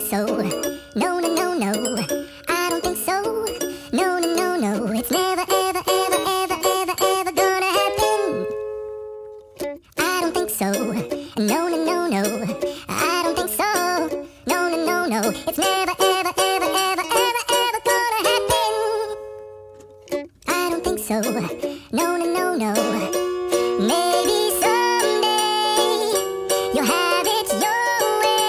so. No, no, no, no. I don't think so. No, no, no, no. It's never, ever, ever, ever, ever, ever gonna happen. I don't think so. No, no, no, no. I don't think so. No, no, no, no. It's never, ever, ever, ever, ever, ever gonna happen. I don't think so. No, no, no, no. Maybe someday you'll have it your way.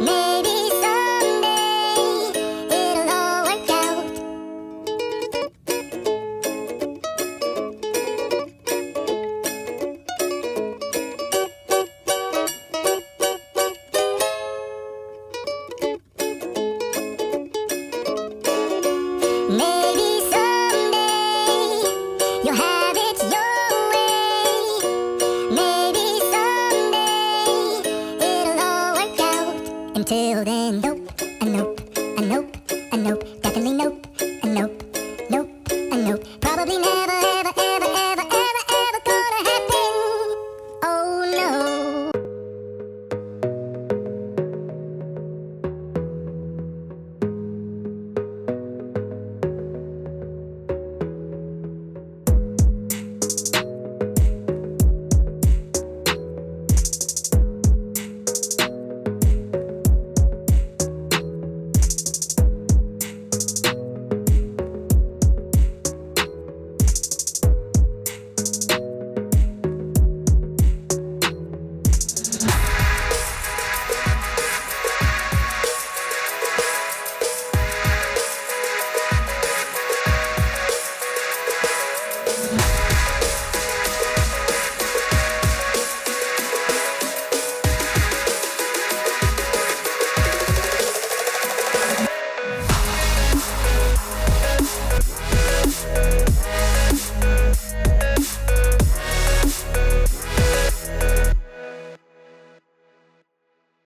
Maybe someday it'll all work out. Maybe someday you'll have it your way. Maybe someday it'll all work out. Until then,